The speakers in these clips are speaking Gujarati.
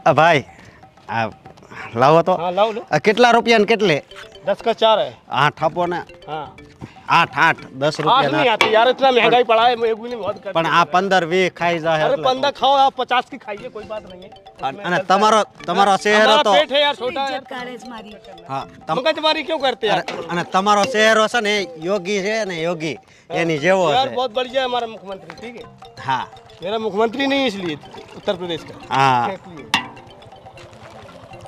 ભાઈ આ લાવો તો हाँ लाओ लो કેટલા રૂપિયા ને કેટલે 10 का 4 है 8 આપો ને हाँ 8 10 आठ રૂપિયા नहीं आती यार इतना महंगाई पड़ा है मैं भी नहीं बहुत करते પણ આ 15 20 ખાઈ જાય अरे એટલે. 15 खाओ आप 50 की खाइए कोई बात नहीं है અને તમારો શહેર हमारा હતો पेट है यार छोटा है હા मगजमारी क्यों करते हैं यार અને તમારો શહેરો છે ને યોગી છે ને યોગી એની જેવો यार છે बहुत बढ़िया है हमारा मुख्यमंत्री ठीक है હા मेरा मुख्यमंत्री नहीं है इसलिए उत्तर प्रदेश का હા इसलिए।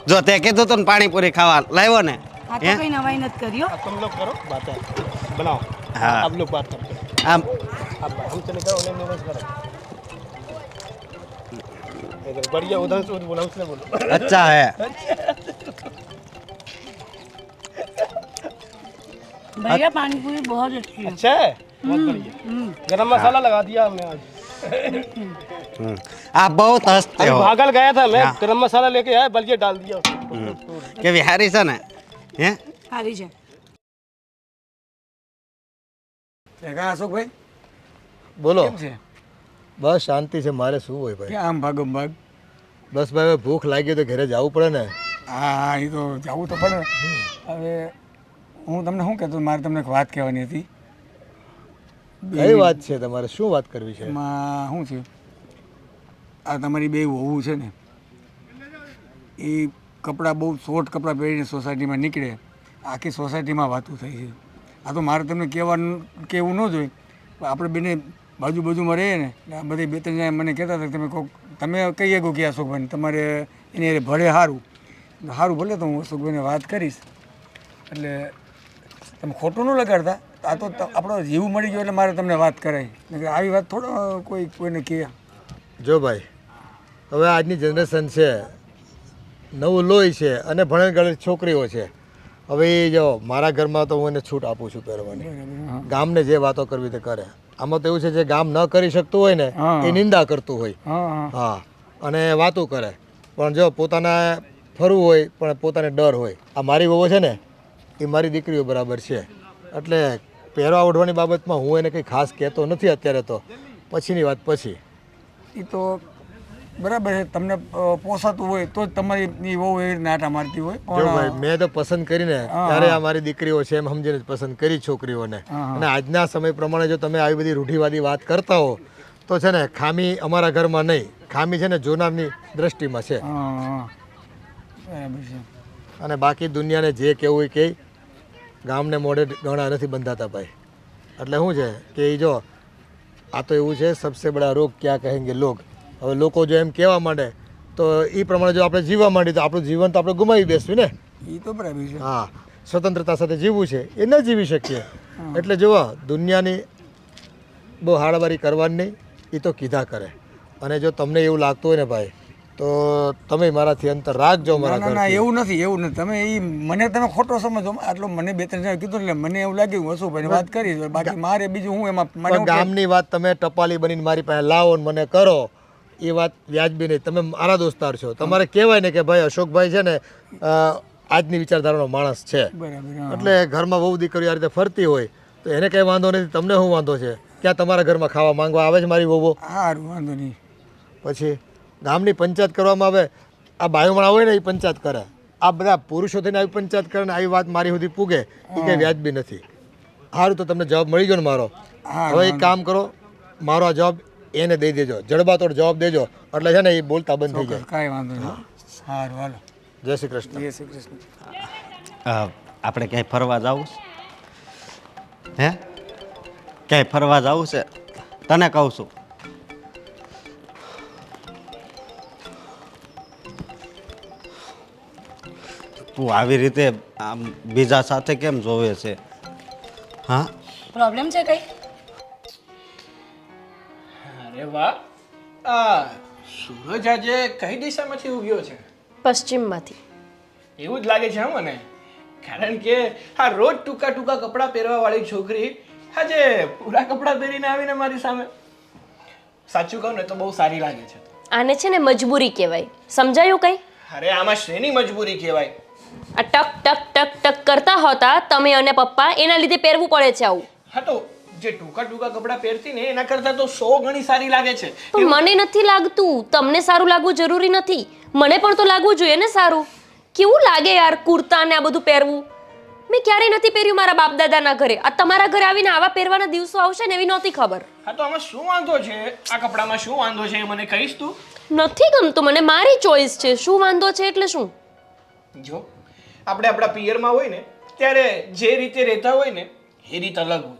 જો તે કીધું તું ને પાણીપુરી ખાવા લાવ્યો ને આ તો કઈ નવાઈ નથી કર્યો अब तुम लोग करो बात है बनाओ हाँ। अब लोग बात करते हैं આમ अब हम चले जाओ उन्हें निवेश करो इधर बढ़िया उधर से बोलो उसने बोलो અચ્છા હે भैया पानी पूरी बहुत अच्छी है अच्छा है बहुत बढ़िया गरम मसाला लगा दिया हमने आज આ बहुत હસતે अभी हो भागल गया था मैं हाँ। गरम मसाला लेके आया बल्कि डाल दिया उसको કેવી હારી છે ને હે सारी है અશોકભાઈ बोलो કેમ છે બસ શાંતિ છે મારે શું હોય ભાઈ ક્યાં આમ ભાગમ ભાગ બસ ભાઈ હવે ભૂખ લાગી તો ઘરે જવું પડે ને હા એ તો જવું તો પડે હવે હું તમને શું કહેતો મારે તમને એક વાત કહેવાની હતી કઈ વાત છે તમારે શું વાત કરવી છે એમાં શું છે આ તમારી બે વહુ છે ને એ કપડાં બહુ શોર્ટ કપડાં પહેરીને સોસાયટીમાં નીકળે આખી સોસાયટીમાં વાતું થઈ છે આ તો મારે તમને કહેવું ન જોઈએ પણ આપણે બેને બાજુમાં રહીએ ને એટલે આ બધી બે ત્રણ જણા મને કહેતા હતા કે તમે કહી શકો કે અશોકભાઈને તમારે એને ભળે સારું ભલે તો હું અશોકભાઈને વાત કરીશ એટલે તમે ખોટું ન લગાડતા આ તો આપણો જીવ મળી ગયો એટલે મારે તમને વાત કરાય નહીંતર આવી વાત થોડો કોઈને કહે જો ભાઈ હવે આજની જનરેશન છે નવું લોહી છે અને ભણેલ ગણેલ છોકરીઓ છે હવે એ જો મારા ઘરમાં તો હું એને છૂટ આપું છું પહેરવાની ગામને જે વાતો કરવી તે કરે આમાં તો એવું છે જે ગામ ન કરી શકતું હોય ને હા. એ નિંદા કરતું હોય હા હા હા અને વાતું કરે પણ જો પોતાના ફરવું હોય પણ પોતાને ડર હોય આ મારી વહુ છે ને એ મારી દીકરીઓ બરાબર છે એટલે પહેરવા ઓઢવાની બાબતમાં હું એને કંઈ ખાસ કહેતો નથી અત્યારે તો પછીની વાત પછી એ તો બરાબર છે તમને પોસાતું હોય તો જ તમારી વહુ એવી રીતે આટા મારતી હોય જો ભાઈ મેં તો પસંદ કરીને ત્યારે આ મારી દીકરીઓ છે એમ સમજીને જ પસંદ કરી છોકરીઓને અને આજના સમય પ્રમાણે જો તમે આવી બધી રૂઢિવાદી વાત કરતા હો તો છે ને ખામી અમારા ઘરમાં નહીં ખામી છે ને જોનારની દ્રષ્ટિમાં છે હા બરાબર છે અને બાકી દુનિયાને જે કહેવું એ કહે ગામને મોઢે ગણા નથી બંધાતા ભાઈ એટલે શું છે કે એ જો આ તો એવું છે સબસે બડા રોગ ક્યાં કહેંગે લોગ હવે લોકો જો એમ કહેવા માંડે તો એ પ્રમાણે જો આપણે જીવવા માંડીએ તો આપણું જીવન તો આપણે ગુમાવી બેસવું ને એ તો બરાબર છે હા સ્વતંત્રતા સાથે જીવવું છે એ ન જીવી શકીએ એટલે જુઓ દુનિયાની બહુ હાડાબારી કરવાની નહીં એ તો કીધા કરે અને જો તમને એવું લાગતું હોય ને ભાઈ તો તમે મારાથી અંતર રાખજો ના મારા ના ના ઘરથી. એવું નથી તમે એ મને તમે ખોટો સમજો આટલો મને બે ત્રણ જણા કીધું એટલે મને એવું લાગ્યું હું અશોકભાઈને વાત કરીશ બાકી મારે બીજું હું એમાં મને પણ એવું કે- ગામની વાત તમે ટપાલી બનીને મારી પાસે લાવો ને મને કરો એ વાત વ્યાજબી નહીં તમે મારા દોસ્તાર છો તમારે કહેવાય ને કે ભાઈ અશોકભાઈ છે ને આજની વિચારધારાનો માણસ છે બરાબર હા. એટલે ઘરમાં બહુ દીકરીઓ આ રીતે ફરતી હોય તો એને કંઈ વાંધો નથી તમને શું વાંધો છે ક્યાં તમારા ઘરમાં ખાવા માંગવા આવે છે મારી વહુ સારું વાંધો નહીં પછી ગામની પંચાયત કરવામાં આવે આ બાયુમણા હોય ને એ પંચાયત કરે આ બધા પુરુષો થઈને આવી પંચાયત કરે ને આવી વાત મારી સુધી પૂગે એ કંઈ વ્યાજબી નથી સારું તો તમને જવાબ મળી ગયો ને મારો હવે એક કામ કરો મારો આ જવાબ એને દઈ દેજો જડબાતોડ જવાબ દેજો એટલે છે ને એ બોલતા બંધ થઈ જાય કાંઈ વાંધો નહીં સારું હાલો જય શ્રી કૃષ્ણ જય શ્રી કૃષ્ણ આપણે ક્યાંય ફરવા જવું છે હે ક્યાંય ફરવા જવું છે તને કહું છું તું આવી રીતે આમ બીજા સાથે કેમ જોવે છે હા પ્રોબ્લેમ છે કઈ અરે વાહ આ સૂરજ આજે કઈ દિશામાંથી ઉગ્યો છે પશ્ચિમમાંથી એવું જ લાગે છે હં મને કારણ કે આ રોજ ટૂંકા ટૂંકા કપડાં પહેરવાવાળી છોકરી આજે પૂરા કપડાં પહેરીને આવીને મારી સામે સાચું કહું ને તો બહુ સારી લાગે છે આને છે ને મજબૂરી કહેવાય સમજાયું કઈ અરે આમાં શેની મજબૂરી કહેવાય આ ટક ટક ટક ટક કરતા હોતા તમે અને પપ્પા એના લીધે પહેરવું પડે છે આવું હા તો જે ટૂંકા ટૂંકા કપડાં પહેરતી ને એના કરતાં તો 100 ગણી સારી લાગે છે. પણ મને નથી લાગતું. તમને સારું લાગવું જરૂરી નથી. મને પણ તો લાગવું જોઈએ ને સારું. કેવું લાગે યાર કુર્તા ને આ બધું પહેરવું. મેં ક્યારેય નથી પહેર્યું મારા બાપ દાદાના ઘરે. આ તમારા ઘરે આવીને આવા પહેરવાના દિવસો આવશે ને એવી નહોતી ખબર. હા તો આમાં શું વાંધો છે? આ કપડામાં શું વાંધો છે એ મને કહીશ તું? નથી ગમતું મને. મારી ચોઈસ છે. શું વાંધો છે એટલે શું? જો આપણે આપણા પિયરમાં હોય ને ત્યારે જે રીતે રહેતા હોય ને એ રીત અલગ હોય,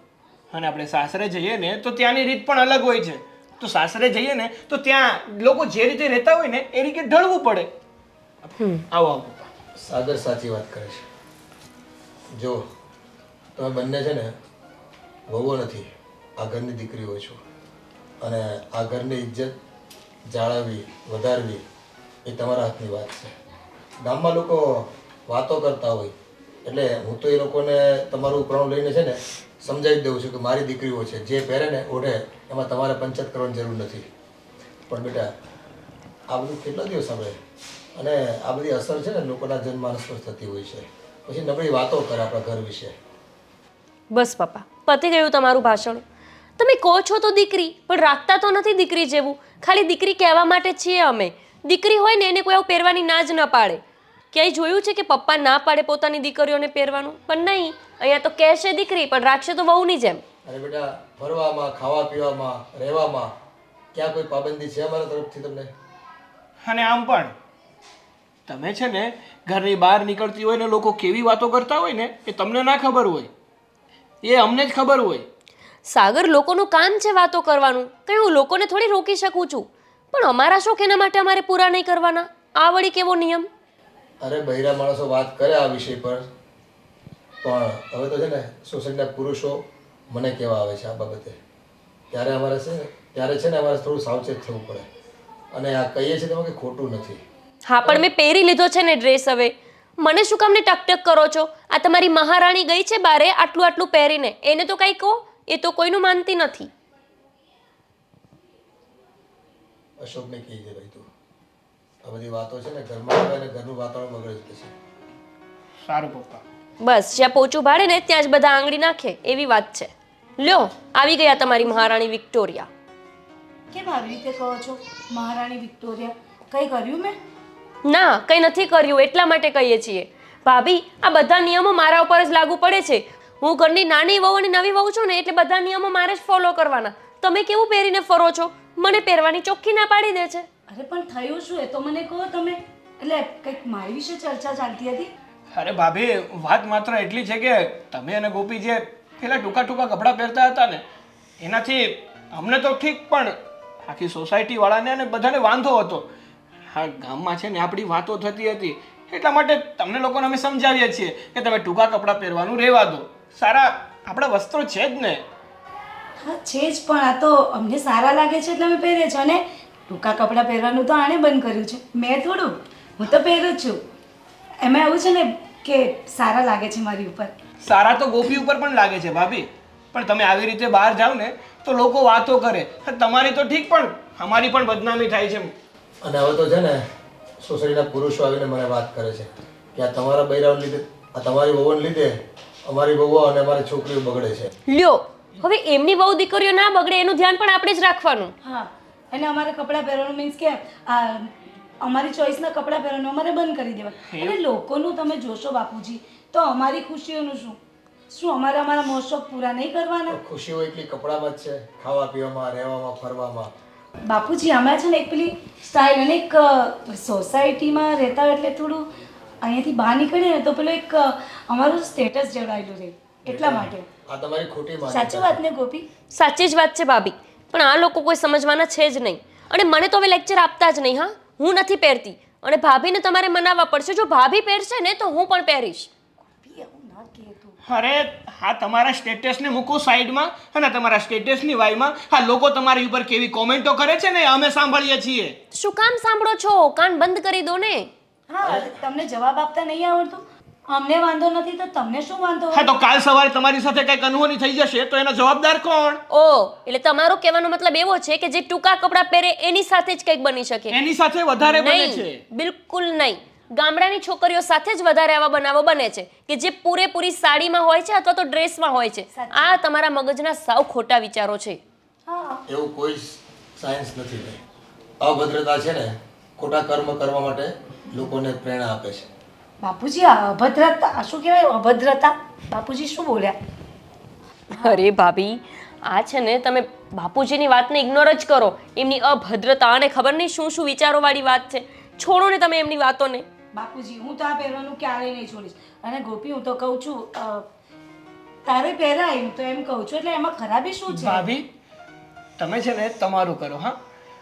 અને આપણે સાસરે જઈએ ને તો ત્યાંની રીત પણ અલગ હોય છે. તો સાસરે જઈએ ને તો ત્યાં લોકો જે રીતે રહેતા હોય ને એ રીતે ઢળવું પડે. આવો આવો પપ્પા. સાગર સાચી વાત કરે છે. જો તમે બંને છે ને વહુઓ નથી, આ ઘરની દીકરીઓ છો, અને આ ઘરની ઇજ્જત જાળવવી વધારવી એ તમારા હાથની વાત છે. ગામમાં લોકો વાતો કરતા હોય એટલે હું તો એ લોકોને તમારું ઉપરાણું લઈને છે ને સમજાવી દઉં છું કે મારી દીકરીઓ છે, જે પહેરે ને ઓઢે એમાં તમારે પંચાયત કરવાની જરૂર નથી. પણ બેટા આ બધું કેટલા દિવસ સાંભળે, અને આ બધી અસર છે ને લોકોના જનમાનસ પર થતી હોય છે. પછી નબળી વાતો કરે આપણા ઘર વિશે. બસ પપ્પા, પતી ગયું તમારું ભાષણ. તમે કહો છો તો દીકરી, પણ રાખતા તો નથી દીકરી જેવું. ખાલી દીકરી કહેવા માટે છીએ અમે. દીકરી હોય ને એને કોઈ આવું પહેરવાની ના જ ન પાડે. ક્યાંય જોયું છે કે પપ્પા ના પાડે પોતાની દીકરીઓને પહેરવાનું? પણ નહીં, અહીંયા તો કહેશે દીકરી પણ રાખશે તો વહુની જેમ. અરે બેટા, ફરવામાં, ખાવા પીવામાં, રહેવામાં ક્યાં કોઈ પાબંદી છે અમારા તરફથી તમને? અને આમ પણ તમે છે ને ઘરની બહાર નીકળતી હોય ને લોકો કેવી વાતો કરતા હોય ને એ તમને ના ખબર હોય, એ અમને જ ખબર હોય. સાગર, લોકોનું કામ છે વાતો કરવાનું. કંઈ હું લોકોને થોડી રોકી શકું છું, પણ અમારા શોખ એના માટે અમારે પૂરા નહીં કરવાના. આ વળી કેવો નિયમ? અરે બહેરા માણસો વાત કરે આ વિષય પર, પણ હવે તો છે ને સોસાયટીના પુરુષો મને કહેવા આવે છે આ બાબતે. ત્યારે છે ને અમારે થોડું સાવચેત થવું પડે, અને આ કહીએ છીએ તેમાં કંઈ ખોટું નથી. હા, પણ મેં પહેરી લીધો છે ને ડ્રેસ. હવે મને શું કામને ટકટક કરો છો? આ તમારી મહારાણી ગઈ છે બારે આટલું આટલું પહેરીને, એને તો કંઈ કહો. એ તો કોઈનું માનતી નથી. અશોકને કહી દે ભાઈ તું, આ બધી વાતો છે ને ઘરમાં આવે ને ઘરનું વાતાવરણ બગડે છે. સારું પપ્પા. બસ જ્યાં પોચું ભાડે ને ત્યાં જ બધા આંગળી નાખે એવી વાત છે. લ્યો, આવી ગયા તમારી મહારાણી વિક્ટોરિયા. કેમ આવી રીતે કહો છો મહારાણી વિક્ટોરિયા? કંઈ કર્યું મેં? ના, કંઈ નથી કર્યું, એટલા માટે કહીએ છીએ. ભાભી, આ બધા નિયમો મારા ઉપર જ લાગુ પડે છે. હું ઘરની નાની વહુ અને નવી વહુ છું ને, એટલે બધા નિયમો મારે જ ફોલો કરવાના. તમે કેવું પહેરીને ફરો છો? મને પહેરવાની ચોખ્ખી ના પાડી દે છે. અરે પણ થયું શું એ તો મને કહો તમે. એટલે કંઈક મારી વિશે ચર્ચા ચાલતી હતી. અરે ભાભી, વાત માત્ર એટલી છે કે તમે અને ગોપી જે પેલા ટૂંકા ટૂંકા કપડાં પહેરતા હતા ને એનાથી અમને તો ઠીક, પણ આખી સોસાયટી વાળાને અને બધાને વાંધો હતો. હા, ગામમાં છે ને આપણી વાતો થતી હતી, એટલા માટે તમને લોકોને અમે સમજાવીએ છીએ કે તમે ટૂંકા કપડાં પહેરવાનું રહેવા દો. સારા આપણા વસ્ત્રો છે જ ને. હા છે જ, પણ આ તો અમને સારા લાગે છે એટલે અમે પહેરીએ છીએ. અને ટૂંકા કપડાં પહેરવાનું તો આણે બંધ કર્યું છે, મેં થોડું. હું તો પહેરું જ છું. એમાં એવું છે ને કે સારા લાગે છે મારી ઉપર. સારા તો ગોપી ઉપર પણ લાગે છે ભાભી, પણ તમે આવી રીતે બહાર જાઓ ને તો લોકો વાતો કરે. તમારી તો ઠીક, પણ અમારી પણ બદનામી થાય છે. અને હવે તો છે ને સોસાયટીના પુરુષો આવીને મને વાત કરે છે કે આ તમારા બૈરાઓને લીધે, આ તમારી વહુને લીધે અમારી વહુઓ અને અમારી છોકરીઓ બગડે છે. લ્યો, હવે એમની બહુ દીકરીઓ ના બગડે એનું ધ્યાન પણ આપણે જ રાખવાનું. હા, અને અમારે કપડાં પહેરવાનું મીન્સ કે અમારી ચોઈસના કપડાં પહેરવાનું અમારે બંધ કરી દેવા. અને લોકોનું તમે જોશો બાપુજી, તો અમારી ખુશીઓનું શું? શું અમારે અમારા મોજ-શોખ પૂરા નહીં કરવાના? ખુશીઓ એટલી કપડામાં જ છે, ખાવા પીવામાં, રહેવામાં, ફરવામાં. બાપુજી, અમે છે ને એક પેલી સ્ટાઇલ, અને એક સોસાયટીમાં રહેતા હોય એટલે થોડું અહીંયાથી બહાર નીકળીએ ને તો પેલો એક અમારું સ્ટેટસ જળવાયેલું રહે, એટલા માટે. આ તમારી ખોટી માન્યતા સાચી વાત ને ગોપી? સાચી જ વાત છે ભાભી, પણ આ લોકો કોઈ સમજવાના છે જ નહીં. અને મને તો હવે લેક્ચર આપતા જ નહીં. હા, હું નથી પહેરતી, અને ભાભીને તમારે મનાવવા પડશે. જો ભાભી પહેરશે ને તો હું પણ પહેરીશ. એવું ના કહે તું. અરે હા, તમારા સ્ટેટસને મૂકો સાઈડમાં, અને તમારા સ્ટેટસની વાયમાં હા લોકો તમારી ઉપર કેવી કોમેન્ટો કરે છે ને અમે સાંભળીએ છીએ. શું કામ સાંભળો છો? કાન બંધ કરી દો ને. હા, તમને જવાબ આપતા નહીં આવડતું? અમને વાંધો નથી તો તમને શું વાંધો? હા, તો કાલ સવારે તમારી સાથે કંઈક અનહોની થઈ જશે તો એનો જવાબદાર કોણ? ઓ, એટલે તમારો કહેવાનો મતલબ એવો છે કે જે ટૂંકા કપડાં પહેરે એની સાથે જ કંઈક બની શકે? એની સાથે વધારે બને છે. નહીં, બિલકુલ નહીં. ગામડાની છોકરીઓ સાથે જ વધારે આવા બનાવો બને છે કે જે પૂરેપૂરી સાડીમાં હોય છે અથવા તો ડ્રેસમાં હોય છે. આ તમારા મગજના સાવ ખોટા વિચારો છે. હા એવું કોઈ સાયન્સ નથી ભાઈ. અભદ્રતા છે ને ખોટા કર્મ કરવા માટે લોકોને પ્રેરણા આપે છે. બાપુજી આ અભદ્રતા શું કહેવાય અભદ્રતા બાપુજી શું બોલ્યા? અરે ભાભી આ છે ને તમે બાપુજીની વાતને ઇગ્નોર જ કરો. એમની અભદ્રતા અને ખબર નહીં શું શું વિચારોવાળી વાત છે. છોડો ને તમે એમની વાતોને. બાપુજી હું તો આ પહેરવાનું ક્યારેય નહીં છોડીશ. અને ગોપી હું તો કહું છું તારે પહેરાય હું તો એમ કહું છું એટલે એમાં ખરાબી શું છે? ભાભી તમે છે ને તમારું કરો. હા,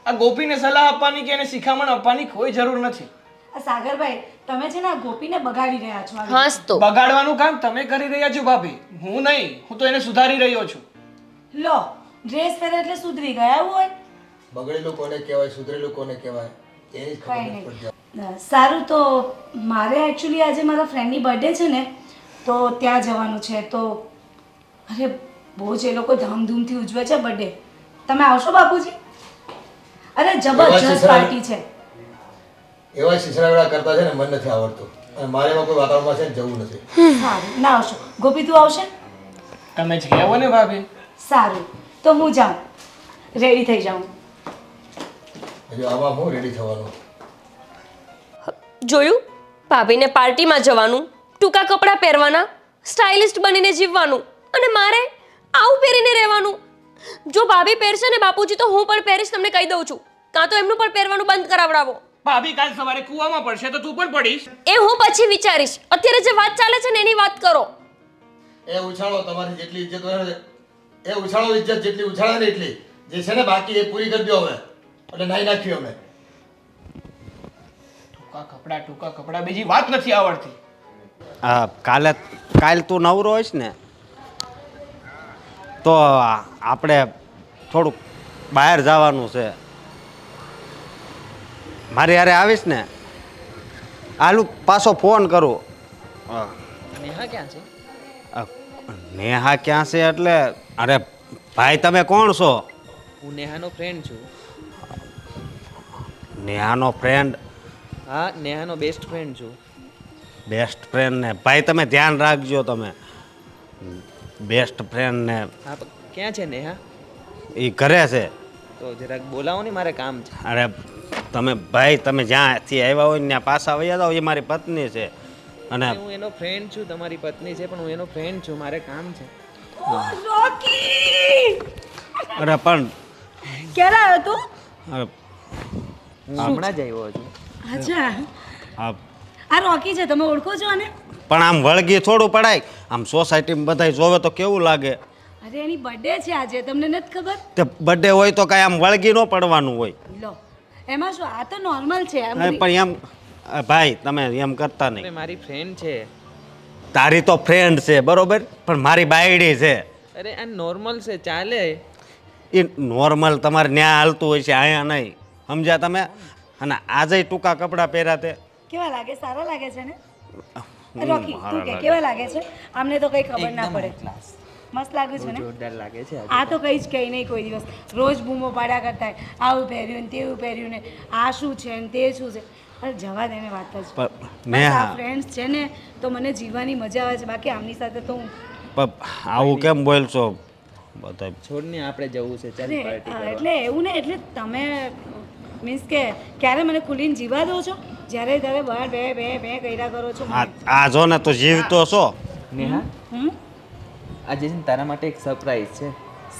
આ ગોપીને સલાહ આપવાની કે એને શિખામણ આપવાની કોઈ જરૂર નથી. આ સાગરભાઈ તમે છે ને આ ગોપીને બગાડી રહ્યા છો આવી હાસ તો બગાડવાનું કામ તમે કરી રહ્યા છો ભાભી, હું નહીં. હું તો એને સુધારી રહ્યો છું. રીતે. લો ડ્રેસ પહેરે એટલે સુધરી ગયા એવું હોય? બગડેલું કોને કહેવાય, સુધરેલું કોને કહેવાય એની જ ખબર કઈ નથી પડતી. નહીં સારું તો મારે એકચ્યુઅલી આજે મારા ફ્રેન્ડની બર્થડે છે ને તો ત્યાં જવાનું છે તો અરે બહુ જ એ લોકો ધામધૂમથી ઉજવે છે બર્થડે. તમે આવશો બાપુજી? અરે જબરજસ્ત પાર્ટી છે. એવા શિશરાવડા કરતા છે ને મન નથી આવડતું અને મારે એમાં કોઈ વાતાવરણમાં છે ને જવું નથી. સારું ના આવશો. ગોપી તું આવશે? તમે જ કહેવો ને ભાભી. સારું તો હું જાઉં રેડી થઈ જાઉં. હજુ આમાં હું રેડી થવાનું. જોયું? ભાભીને પાર્ટીમાં જવાનું, ટૂંકા કપડાં પહેરવાના, સ્ટાઇલિસ્ટ બનીને જીવવાનું અને મારે આવું પહેરીને રહેવાનું. જો ભાભી પહેરશે ને બાપુજી તો હું પણ પહેરીશ, તમને કહી દઉં છું. કાં તો એમનું પણ પહેરવાનું બંધ કરાવડાવો. ભાભી કાલ સવારે કૂવામાં પડશે તો તું પણ પડીશ. એ હું પછી વિચારીશ. અત્યારે જે વાત ચાલે છે ને એની વાત કરો. એ ઉછાળો તમારી જેટલી ઇજ્જત હોય ને એ ઉછાળો ઇજ્જત જેટલી ઉછાળે ને એટલી જે છે ને બાકી એ પૂરી કરી દો હવે એટલે નાઈ નાખ્યું અમે. ટૂંકા કપડા બીજી વાત નથી આવડતી. કાલ તું નવરો હોઈશ ને તો આપણે થોડુંક બહાર જવાનું છે. મારી હારે આવીશ ને આલુ પાછો ફોન કરું. નેહા ક્યાં છે? નેહા ક્યાં છે એટલે અરે ભાઈ તમે કોણ છો? હું નેહાનો ફ્રેન્ડ છું. નેહાનો ફ્રેન્ડ? હા, નેહાનો બેસ્ટ ફ્રેન્ડ છું. બેસ્ટ ફ્રેન્ડ ને ભાઈ તમે ધ્યાન રાખજો. તમે બેસ્ટ ફ્રેન્ડ ને હા, ક્યાં છે નેહા? એ ઘરે છે. તો જરાક બોલાવો ને, મારે કામ છે. અરે તમે ભાઈ તમે જ્યાંથી આવ્યા હોય ને ત્યાં પાછા વયા જાઓ. એ મારી પત્ની છે અને હું એનો ફ્રેન્ડ છું. તમારી પત્ની છે પણ હું એનો ફ્રેન્ડ છું. મારે કામ છે. રોકી અરે પણ ક્યારે આવ્યો તું? અરે, હું હમણાં જ આવ્યો છું. અચ્છા આ આ રોકી છે તમે ઓળખો છો આને? પણ આમ વળગી થોડું પડાય. આમ સોસાયટીમાં બધા જોવે તો કેવું લાગે? અરે એની બર્થડે છે આજે તમને નથી ખબર? તે બર્થડે હોય તો કાંઈ આમ વળગી ન પડવાનું હોય. લો એમાં શું આ તો નોર્મલ છે એમ અરે પણ એમ ભાઈ તમે એમ કરતા અરે નહીં. મારી ફ્રેન્ડ છે. તારી તો ફ્રેન્ડ છે બરોબર પણ મારી બાયડી છે. અરે આ નોર્મલ છે, ચાલે. એ નોર્મલ તમારે ન્યા હાલતું હોય છે અહીંયા નહીં. સમજ્યા તમે? અને આજે ટૂંકા કપડાં પહેર્યા તે કેવા લાગે? સારા લાગે છે ને? રોકી તું કે કેવા લાગે છે? આમને તો કઈ ખબર ના પડે. મસ્ત લાગે છે ને? જોરદાર લાગે છે. આ તો કઈ જ કઈ નહીં કોઈ દિવસ રોજ બૂમો પાડ્યા કરતા હોય. આવું પહેર્યું ને તેવું પહેર્યું ને આ શું છે ને તે શું છે. અરે જવા દે ને વાત જ. પણ નેહા ફ્રેન્ડ્સ છે ને તો મને જીવવાની મજા આવે છે બાકી આમની સાથે તો હું પણ આવું કેમ બોલશો બધા? છોડ ને, આપણે જવું છે. ચાલ અરે, પાર્ટી હા, કરવા. એટલે એવું ને એટલે તમે મીન્સ કે ક્યારે મને ખુલીને જીવા દો છો? જ્યારે ત્યારે બહાર બે બે બે કર્યા કરો છો મને. આ જો ને તો જીવતો છો. નેહા, હમ આજે છે ને તારા માટે એક સરપ્રાઈઝ છે.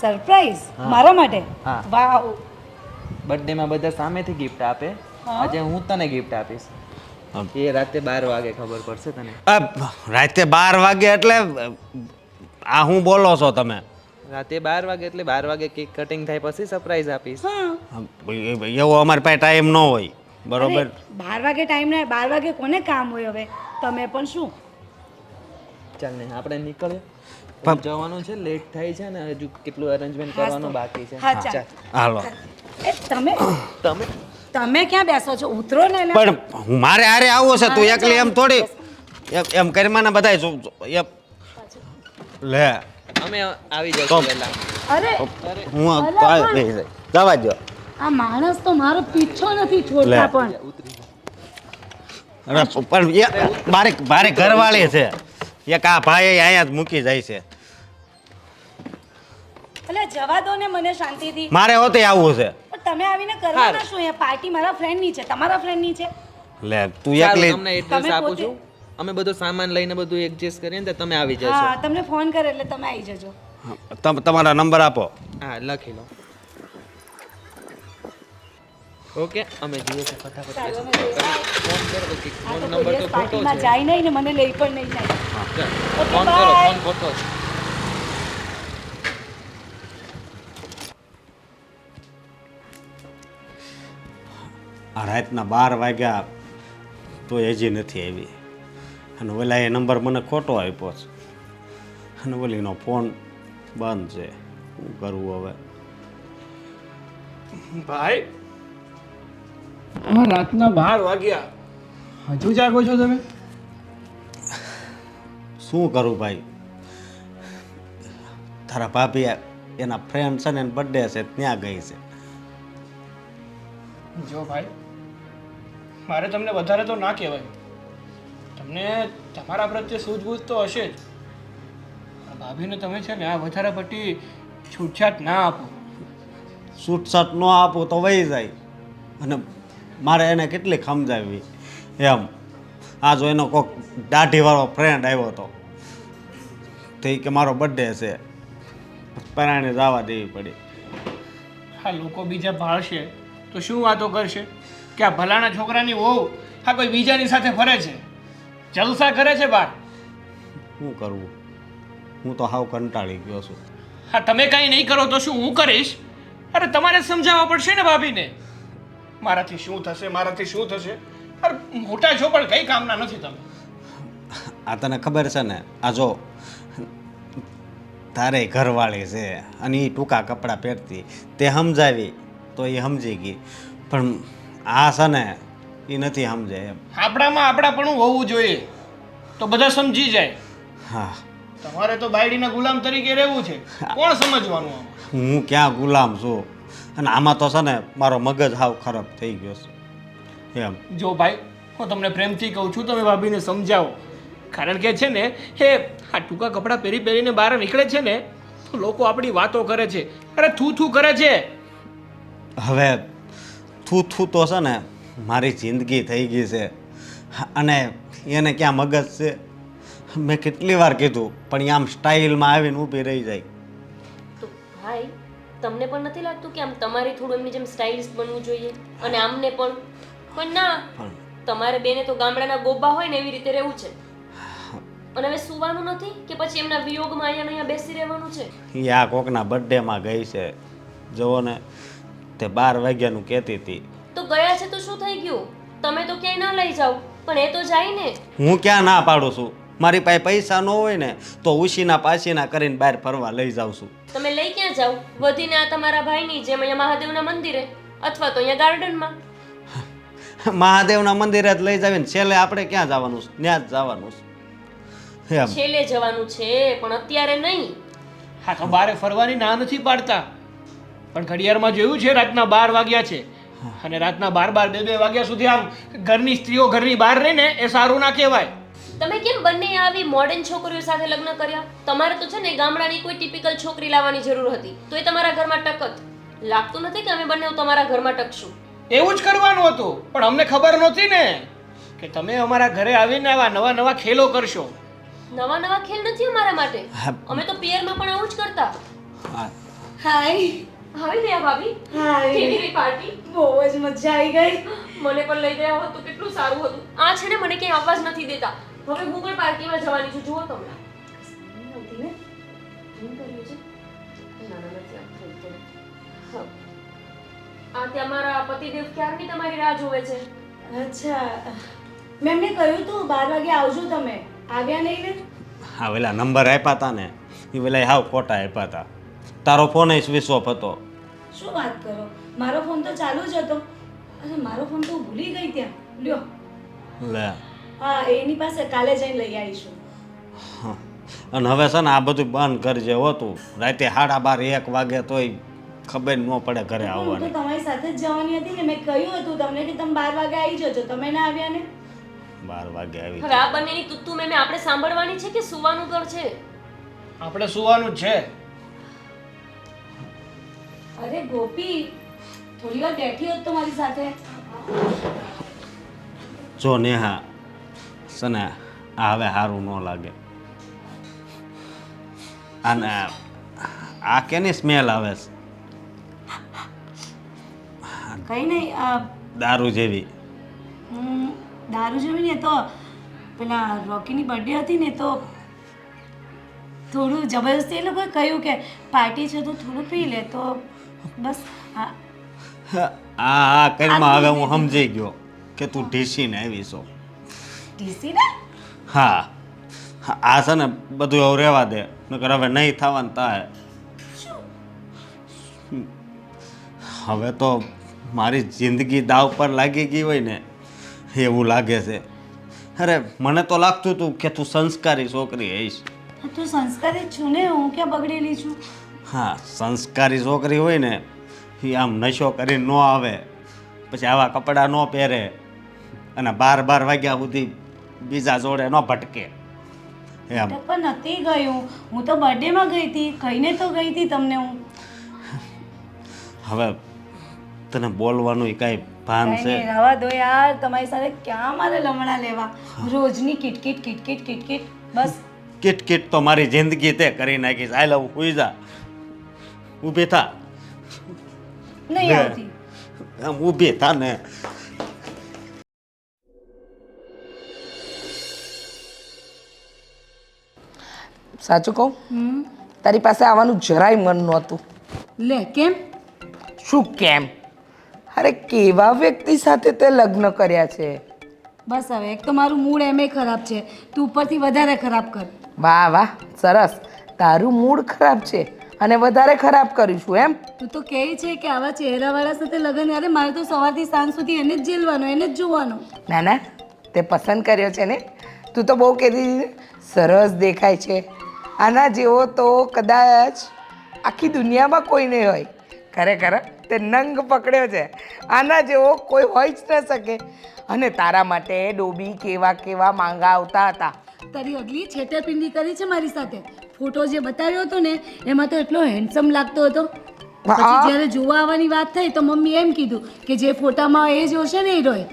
સરપ્રાઈઝ મારા માટે? હા. વાવ બર્થડે માં બધા સામેથી ગિફ્ટ આપે. આજે હું તને ગિફ્ટ આપીશ. એ રાતે 12 વાગે ખબર પડશે તને. રાતે 12 વાગે એટલે આ હું બોલો છો તમે? રાતે 12 વાગે એટલે 12 વાગે કેક કટિંગ થાય પછી સરપ્રાઈઝ આપીશ. એવો અમારી પાસે ટાઈમ ન હોય બરોબર. 12 વાગે ટાઈમ ના 12 વાગે કોને કામ હોય હવે? તમે પણ શું? ચાલ ને આપણે નીકળીએ. જવાનું છે, લેટ થાય છે ને હજુ કેટલું અરેન્જમેન્ટ કરવાનું બાકી છે. હા ચાલ. હાલો. એ તમે તમે તમે ક્યાં બેસો છો? ઉતરો ને એટલે. પણ હું મારે હારે આવો છે તું એકલી એમ થોડી એમ કરી મને બધાય એમ લે અમે આવી જઈશું પહેલા. અરે હું જવા દો. આ માણસ તો મારો પીછો નથી છોડતા પણ. અરે પણ મારે ઘરવાળી છે એક આ ભાઈ અહીંયા જ મૂકી જાય છે એટલે જવા દો ને મને શાંતિથી. મારે હોતે આવવું છે પણ તમે આવીને કરવાના શું? અહીંયા પાર્ટી મારા ફ્રેન્ડની છે, તમારા ફ્રેન્ડની છે. લે તું સારું, એકલી તમને એડ્રેસ તમે આપું પોતે- છું. અમે બધું સામાન લઈને બધું એડજસ્ટ કરીને તો તમે આવી જશો. હા, તમને ફોન કરે એટલે તમે આવી જજો. તમારા નંબર આપો. હા, લખી લો. ઓકે, અમે જઈએ છીએ ફટાફટ. ચાલો, અમે જઈએ. ફોન કરો પછી. આ ફોન તો નંબર કોઈ તો દિવસ ખોટો પાર્ટીમાં છે. જાય નહીં ને મને લઈ પણ નહીં જાય. ચાલ, Okay, ફોન કરો, bye. ફોન ખોટો છે. આ રાતના 12 વાગ્યા તો હજી નથી આવી અને ઓલા એ નંબર મને ખોટો આપ્યો છે અને ઓલીનો ફોન બંધ છે. શું કરવું હવે? ભાઈ રાતના 12 વાગ્યા હજુ જાગો છો તમે? શું કરું ભાઈ? તારા ભાભી એના ફ્રેન્ડ છે ને બર્થડે છે ત્યાં ગઈ છે. જો ભાઈ મારે તમને વધારે તો ના કહેવાય, તમને તમારા પ્રત્યે સૂઝબૂઝ તો હશે જ. આ ભાભીને તમે છે ને આ વધારે પડતી છૂટછાટ ના આપો. છૂટછાટ ન આપું તો વહી જાય અને મારે એને કેટલી સમજાવી એમ. આ જો એનો કોઈક દાઢીવાળો ફ્રેન્ડ આવ્યો હતો તે કે મારો બર્થડે છે, પરાણે જવા દેવી પડી. આ લોકો બીજા ભાળશે તો શું વાતો કરશે કે આ ભલાના છોકરાની વહુ આ કોઈ બીજાની સાથે ફરે છે, જલસા કરે છે બહાર. શું કરવું? હું તો હાવ કંટાળી ગયો છું. હા, તમે કાંઈ નહીં કરો તો શું હું કરીશ? અરે તમારે સમજાવવા પડશે ને ભાભીને. મારાથી શું થશે, મારાથી શું થશે? અરે મોટા છો પણ કઈ કામના નથી તમે. આ તને ખબર છે ને, આ જો તારે ઘરવાળી છે અને એ ટૂંકા કપડાં પહેરતી તે સમજાવી તો એ સમજી ગઈ, પણ આ છે ને એ નથી સમજે એમ. આપણામાં આપણાપણું હોવું જોઈએ તો બધા સમજી જાય. હા, તમારે તો બાયડીના ગુલામ તરીકે રહેવું છે. કોણ સમજવાનું આમાં? હું ક્યાં ગુલામ છું અને આમાં તો છે ને મારો મગજ હાવ ખરાબ થઈ ગયો છે એમ. જો ભાઈ હું તમને પ્રેમથી કહું છું, તમે ભાભીને સમજાવો. કારણ કે છે ને એ આ ટૂંકા કપડાં પહેરી પહેરીને બહાર નીકળે છે ને તો લોકો આપણી વાતો કરે છે, અરે થૂ થૂ કરે છે. હવે થૂ થૂ તો છે ને મારી જિંદગી થઈ ગઈ છે અને એને ક્યાં મગજ છે? મેં કેટલી વાર કીધું પણ એ આમ સ્ટાઇલમાં આવીને ઊભી રહી જાય. તો ભાઈ તમને પણ નથી લાગતું કે આમ તમારે થોડું એમની જેમ સ્ટાઇલિશ બનવું જોઈએ અને આમને પણ ના, તમારે બેને તો ગામડાના ગોબા હોય ને એવી રીતે રહેવું છે. અને હવે સુવાનું નથી કે પછી એમના વિયોગમાં અહીંયા બેસી રહેવાનું છે? એ આ કોકના બર્થડેમાં ગઈ છે, જુઓ ને તે 12 વાગ્યાનું કહેતી હતી. તો ગયા છે તો શું થઈ ગયું? તમે તો ક્યાંય ના લઈ જાઓ પણ એ તો જાય ને. હું ક્યાં ના પાડું છું? મારી પાસે પૈસા ન હોય ને તો ઉશીના પાસીના કરીને બહાર ફરવા લઈ જાઉં છું. તમે લઈ ક્યાં જાઓ? વધીને આ તમારા ભાઈની જેમ અહીંયા મહાદેવના મંદિરે અથવા તો અહીંયા ગાર્ડનમાં. મહાદેવના મંદિરે જ લઈ જાવીને છેલ્લે આપણે ક્યાં જવાનું છે? ત્યાં જ જવાનું છે એમ. છેલ્લે જવાનું છે પણ અત્યારે નહીં. હા તો બારે ફરવાની ના નથી પાડતા, પણ ઘડિયાળમાં જોયું છે રાતના 12 વાગ્યા છે અને રાતના 12 2 વાગ્યા સુધી આમ ઘરની સ્ત્રીઓ ઘરની બહાર રહીને એ સારું ના કહેવાય. તમે કેમ બંને આવી મોડર્ન છોકરીઓ સાથે લગ્ન કર્યા? તમારે તો છે ને ગામડાની કોઈ ટિપિકલ છોકરી લાવવાની જરૂર હતી તો એ તમારા ઘરમાં ટકત. લાગતું નથી કે અમે બંને તમારા ઘરમાં ટકશું. એવું જ કરવાનું હતું પણ અમને ખબર નહોતી ને કે તમે અમારા ઘરે આવીને આવા નવા નવા ખેલો કરશો. નવા નવા ખેલ નથી અમારા માટે. અમે તો પિયરમાં પણ આવું જ કરતા. હા, હાય. આવી ગયા ભાભી? હાય. કેવી રહી પાર્ટી? બહુ જ મજા આવી ગઈ. મને પણ લઈ ગયા હોત તો કેટલું સારું હતું. આ છે ને મને ક્યાંય આવવા જ નથી દેતા. હવે હું પણ પાર્ટીમાં જવાની છું. જુઓ તમે. નહોતી ને? શું કર્યું છે? ના, ના, નથી આમ થઈ ગયું. હા. આ ત્યાં મારા પતિદેવ ક્યારની તમારી રાહ જોવે છે. અચ્છા, મેં એમને કહ્યું તું 12 વાગે આવજો તમે. આવ્યા નહીં ને? હા, પેલા નંબર આપ્યા હતા ને એ પેલા હાવ ખોટા આપ્યા હતા. તારો ફોન સ્વિચ ઓફ હતો. શું વાત કરો? મારો ફોન તો ચાલુ જ હતો. અરે મારો ફોન તો હું ભૂલી ગઈ ત્યાં. લ્યો. લે હા, એની પાસે કાલે જઈને લઈ આવીશું. હા. અને હવે છે ને આ બધું બંધ કરજે હોતું. રાતે 12:30 1 વાગે તોય ખબર ન પડે ઘરે હું તો આવવાની. તમારી સાથે જ જવાની હતી ને. મેં કહ્યું હતું તમને કે તમે 12 વાગે આવી જજો. તમે ના આવ્યા ને? 12 વાગે આવી હવે આ બંનેની તુત્તુ મેં આપણે સાંભળવાની છે કે સુવાનું ઘર છે? આપણે સુવાનું જ છે. અરે ગોપી, થોડી વાર બેઠી હોત તો મારી સાથે. જો નેહા સને આ હવે સારું ન લાગે. અને આ કેની સ્મેલ આવે છે? કઈ નહીં, દારૂ જેવી. દારૂ જેવી ને તો પેલા રોકીની બર્થડે હતી ને તો થોડું જબરદસ્તી એ લોકોએ કહ્યું કે પાર્ટી છે તો થોડું પી લે તો બસ. આ કરીમાં હવે હું સમજી ગયો કે તું ઢીસીને આવી છો. ટીસી ને હા આ છે ને બધું એવું રહેવા દે, નકર હવે નહીં થવાનું થાય. હવે તો મારી જિંદગી દાવ પર લાગી ગઈ હોય ને એવું લાગે છે. અરે મને તો લાગતું હતું કે તું સંસ્કારી છોકરી હઈશ. તું સંસ્કારી જ છું ને, હું ક્યાં બગડેલી છું? હા સંસ્કારી છોકરી હોય ને એ આમ નશો કરીને ન આવે, પછી આવા કપડાં ન પહેરે અને 12 વાગ્યા સુધી બીજા જોડે ન ભટકે એમ. પણ નથી ગયું, હું તો બર્થડેમાં ગઈ હતી, કહીને તો ગઈ હતી તમને હું. હવે તને બોલવાનું કાંઈ ભાન કઈ છે? નહીં, રહેવા દો યાર, તમારી સાથે ક્યાં મારે લમણા લેવા? રોજની કિટકિટ કિટકિટ કિટકિટ બસ. કિટ કિટ તો મારી જિંદગી તે કરી નાખીશ. આઈ લવ ઉઈ જા, ઊભી થા. નહીં આવતી. આમ ઊભી થા ને. સાચું કહું, તારી પાસે આવવાનું જરાય મન નહોતું. લે કેમ? શું કેમ? અરે કેવા વ્યક્તિ સાથે તે લગ્ન કર્યા છે. બસ હવે એક તો મારું મૂડ એમે ખરાબ છે, તું ઉપરથી વધારે ખરાબ કર. વાહ વાહ, સરસ. તારું મૂડ ખરાબ છે અને વધારે ખરાબ કરીશું એમ? તું તો કહે છે કે આવા ચહેરાવાળા સાથે લગ્ન, અરે મારે તો સવારથી સાંજ સુધી એને જ જેલવાનો, એને જ જોવાનો. ના ના, તે પસંદ કર્યો છે ને. તું તો બહુ કહેતી હતી ને, સરસ દેખાય છે, આના જેવો તો કદાચ આખી દુનિયામાં કોઈ નહીં હોય. ખરેખર તે નંગ પકડ્યો છે, આના જેવો કોઈ હોઈ જ ન શકે. અને તારા માટે ડોબી કેવા કેવા માંગા આવતા હતા. તારી અગલી છેતરપિંડી કરી છે મારી સાથે. ફોટો જે બતાવ્યો હતો ને એમાં તો એટલો હેન્ડસમ લાગતો હતો. પછી જ્યારે જોવા આવવાની વાત થઈ તો મમ્મી એમ કીધું કે જે ફોટામાં એ જોશે ને હીરોએ.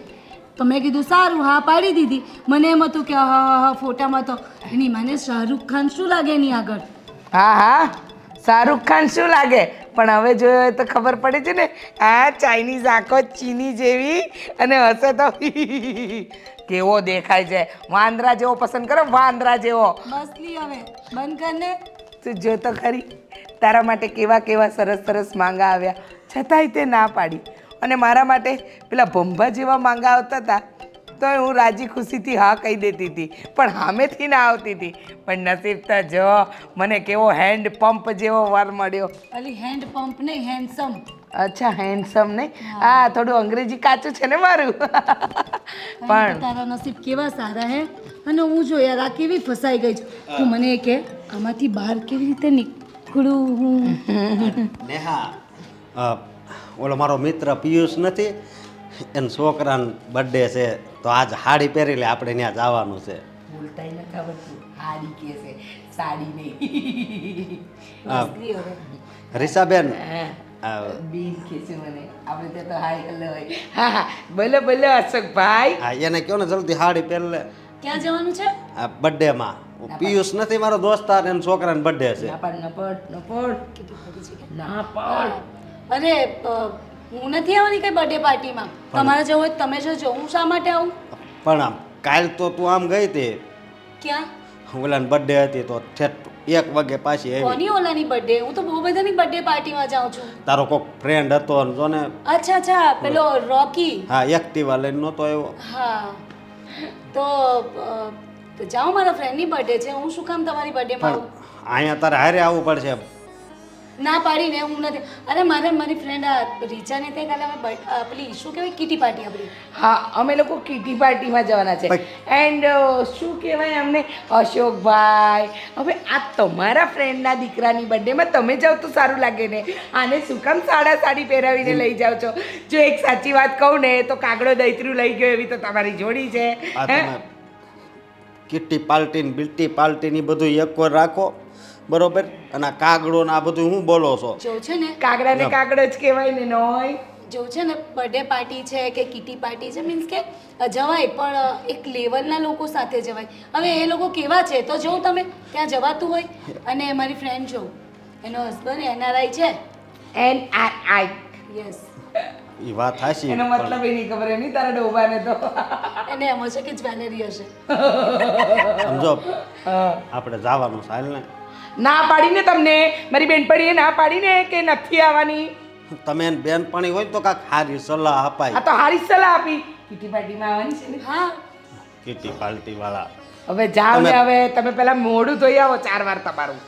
તો મેં કીધું સારું, હા પાડી દીધી. મને એમ હતું કે હા ફોટામાં તો એની મને શાહરૂખ ખાન શું લાગે એની આગળ. હા હા, શાહરૂખ ખાન શું લાગે, પણ હવે જોયો હોય તો ખબર પડે છે ને. આ ચાઇનીઝ આંખો ચીની જેવી અને હશે તો કેવો દેખાય છે. વાંદરા જેવો પસંદ કરો, વાંદરા જેવો. બસ લી હવે બંધ કર ને. તું જો તો ખરી, તારા માટે કેવા કેવા સરસ સરસ માંગા આવ્યા, છતાંય તે ના પાડી. અને મારા માટે પેલા ભંભા જેવા માંગા આવતા હતા તો હું રાજી ખુશીથી હા કહી દેતી હતી, પણ સામેથી ના આવતી હતી. પણ નસીબ તો જો મને કેવો હેન્ડ પંપ જેવો વર મળ્યો. અલી હેન્ડ પંપ નહીં, હેન્ડસમ. અચ્છા, હેન્ડસમ નહીં. હા, થોડું અંગ્રેજી કાચું છે ને મારું. પણ તારા નસીબ કેવા સારા હે. અને હું જો યાર આ કેવી ફસાઈ ગઈ છું. તું મને એ કે આમાંથી બહાર કેવી રીતે નીકળું હું? નેહા, ઓલો મારો મિત્ર પિયુષ નથી, એના છોકરાનો બર્થડે છે તો આજ સાડી પહેરી લે, આપણે ત્યાં જવાનું છે. બોલતાય ન ખબર તું હાડી કે છે, સાડી નહીં. રીસાબેન, બીન કે છે મને, આપણે ત્યાં તો હાય હેલો હોય. હા હા, બોલો બોલો અશોકભાઈ. હા એને કહો ને જલ્દી સાડી પહેરી લે. ક્યાં જવાનું છે? આ બર્થડેમાં પિયુષ નથી મારો દોસ્તાર, એના છોકરાનો બર્થડે છે. ના પાડ, ન પડ, ન પડ, ના પડ. અરે હું નથી આવવાની કઈ બર્થડે પાર્ટીમાં. તમારે જવું હોય તો તમે જજો, હું શા માટે આવું? પણ આમ કાલ તો તું આમ ગઈ હતી, ક્યાં? ઓલાની બર્થડે હતી તો ઠેઠ 1 વાગે પાછી આવી. કોની ઓલાની બર્થડે? હું તો બહુ બધાની બર્થડે પાર્ટીમાં જાઉં છું. તારો કોઈક ફ્રેન્ડ હતો ને જો ને. અચ્છા અચ્છા, પેલો રોકી. હા, એક્ટિવા લઈને નહોતો આવ્યો. હા તો જાઓ, મારા ફ્રેન્ડની બર્થડે છે, હું શું કામ તમારી બર્થડેમાં પણ આવું? અહીંયા તારે હારે આવવું પડશે. ના પાડીને હું નથી. અરે મારે મારી ફ્રેન્ડ આ રીચાને તે કાલે અમે પેલી શું કહેવાય કીટી પાર્ટી આપણી. હા અમે લોકો કીટી પાર્ટીમાં જવાના છે. એન્ડ શું કહેવાય અમને અશોકભાઈ, હવે આ તમારા ફ્રેન્ડના દીકરાની બર્થડેમાં તમે જાઓ તો સારું લાગે ને. આને શું કામ સાડી પહેરાવીને લઈ જાઓ છો? જો એક સાચી વાત કહું ને તો કાગડો દૈત્રું લઈ ગયો એવી તો તમારી જોડી છે. આ તમે કિટ્ટી પાર્ટી ને બિલ્ટી પાર્ટી ની બધું એકવાર રાખો, બરોબર? અને આ કાગડો ને આ બધું હું બોલો છો? જો છે ને કાગડાને કાગડો જ કહેવાય ને નોય. જો છે ને બર્થડે પાર્ટી છે કે કીટી પાર્ટી છે મીન્સ કે જવાય પણ એક લેવલના લોકો સાથે જવાય. હવે એ લોકો કેવા છે તો જો તમે ત્યાં જવાતું હોય. અને મારી ફ્રેન્ડ જો એનો હસબન્ડ NRI છે. NRI. યસ, એ વાત હાચી. એનો મતલબ એ નહીં ખબર એની તારા ડોબાને તો. એને એમ હશે કે જ્વેલરી હશે. સમજો આપણે જવાનું છે, હાલ ને. ના પાડીને તમને મારી બેનપણીએ ના પાડીને કે નથી આવવાની. તમે એને બેનપણી હોય તો કાંઈક સારી સલાહ આ અપાય. તો હારી સલાહ આપી. કીટી પાર્ટીમાં આવવાની છે ને. હા કિટ્ટી પાર્ટી વાળા હવે જાઓ ને, હવે તમે પેલા મોઢું ધોઈ આવો 4 વાર તમારું.